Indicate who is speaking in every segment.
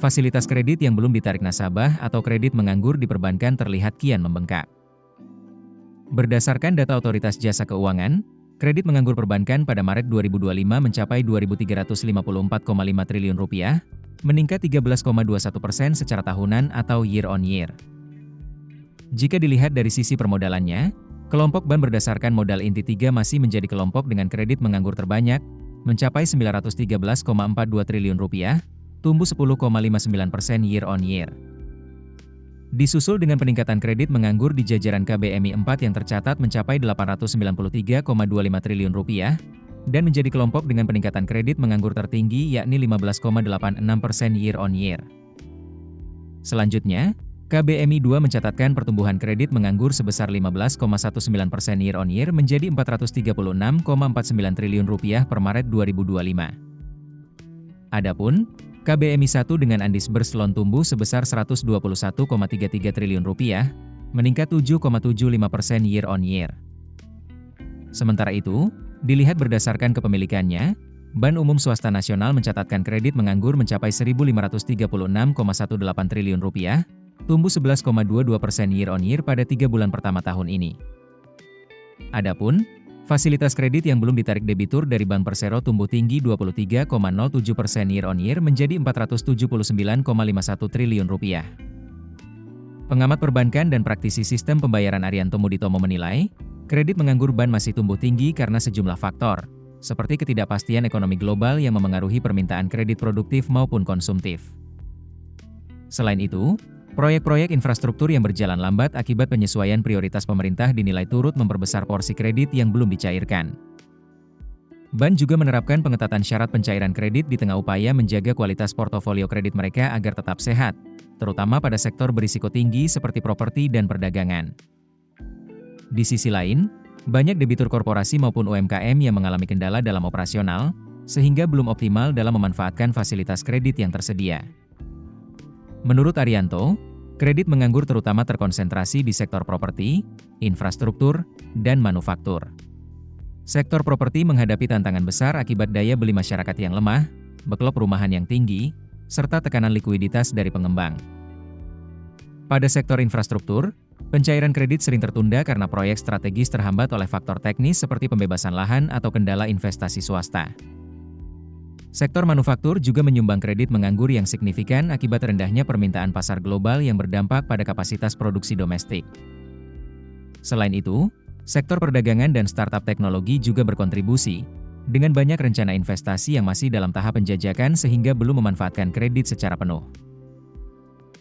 Speaker 1: fasilitas kredit yang belum ditarik nasabah atau kredit menganggur di perbankan terlihat kian membengkak. Berdasarkan data Otoritas Jasa Keuangan, kredit menganggur perbankan pada Maret 2025 mencapai Rp2.354,5 triliun, meningkat 13,21% secara tahunan atau year on year. Jika dilihat dari sisi permodalannya, kelompok bank berdasarkan modal inti 3 masih menjadi kelompok dengan kredit menganggur terbanyak, mencapai Rp913,42 triliun, tumbuh 10,59% year on year. Disusul dengan peningkatan kredit menganggur di jajaran KBMI 4 yang tercatat mencapai Rp893,25 triliun, dan menjadi kelompok dengan peningkatan kredit menganggur tertinggi yakni 15,86% year on year. Selanjutnya, KBMI 2 mencatatkan pertumbuhan kredit menganggur sebesar 15,19% year on year menjadi Rp436,49 triliun per Maret 2025. Adapun, KBMI 1 dengan undisbursed loan tumbuh sebesar Rp121,33 triliun, meningkat 7,75% year on year. Sementara itu, dilihat berdasarkan kepemilikannya, Bank Umum Swasta Nasional mencatatkan kredit menganggur mencapai Rp1.536,18 triliun, tumbuh 11,22% year on year pada 3 bulan pertama tahun ini. Adapun, fasilitas kredit yang belum ditarik debitur dari Bank Persero tumbuh tinggi 23,07% year on year menjadi Rp479,51 triliun. Pengamat perbankan dan praktisi sistem pembayaran Arianto Muditomo menilai, kredit menganggur bank masih tumbuh tinggi karena sejumlah faktor, seperti ketidakpastian ekonomi global yang memengaruhi permintaan kredit produktif maupun konsumtif. Selain itu, proyek-proyek infrastruktur yang berjalan lambat akibat penyesuaian prioritas pemerintah dinilai turut memperbesar porsi kredit yang belum dicairkan. Bank juga menerapkan pengetatan syarat pencairan kredit di tengah upaya menjaga kualitas portofolio kredit mereka agar tetap sehat, terutama pada sektor berisiko tinggi seperti properti dan perdagangan. Di sisi lain, banyak debitur korporasi maupun UMKM yang mengalami kendala dalam operasional, sehingga belum optimal dalam memanfaatkan fasilitas kredit yang tersedia. Menurut Arianto, kredit menganggur terutama terkonsentrasi di sektor properti, infrastruktur, dan manufaktur. Sektor properti menghadapi tantangan besar akibat daya beli masyarakat yang lemah, backlog perumahan yang tinggi, serta tekanan likuiditas dari pengembang. Pada sektor infrastruktur, pencairan kredit sering tertunda karena proyek strategis terhambat oleh faktor teknis seperti pembebasan lahan atau kendala investasi swasta. Sektor manufaktur juga menyumbang kredit menganggur yang signifikan akibat rendahnya permintaan pasar global yang berdampak pada kapasitas produksi domestik. Selain itu, sektor perdagangan dan startup teknologi juga berkontribusi, dengan banyak rencana investasi yang masih dalam tahap penjajakan sehingga belum memanfaatkan kredit secara penuh.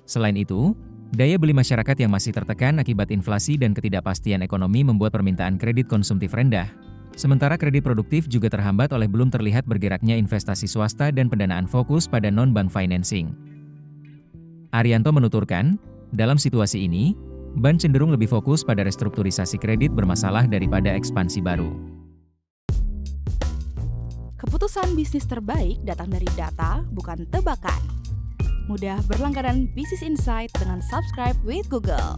Speaker 1: Selain itu, daya beli masyarakat yang masih tertekan akibat inflasi dan ketidakpastian ekonomi membuat permintaan kredit konsumtif rendah. Sementara kredit produktif juga terhambat oleh belum terlihat bergeraknya investasi swasta dan pendanaan fokus pada non-bank financing. Arianto menuturkan, dalam situasi ini, bank cenderung lebih fokus pada restrukturisasi kredit bermasalah daripada ekspansi baru.
Speaker 2: Keputusan bisnis terbaik datang dari data, bukan tebakan. Mudah berlangganan Business Insight dengan subscribe with Google.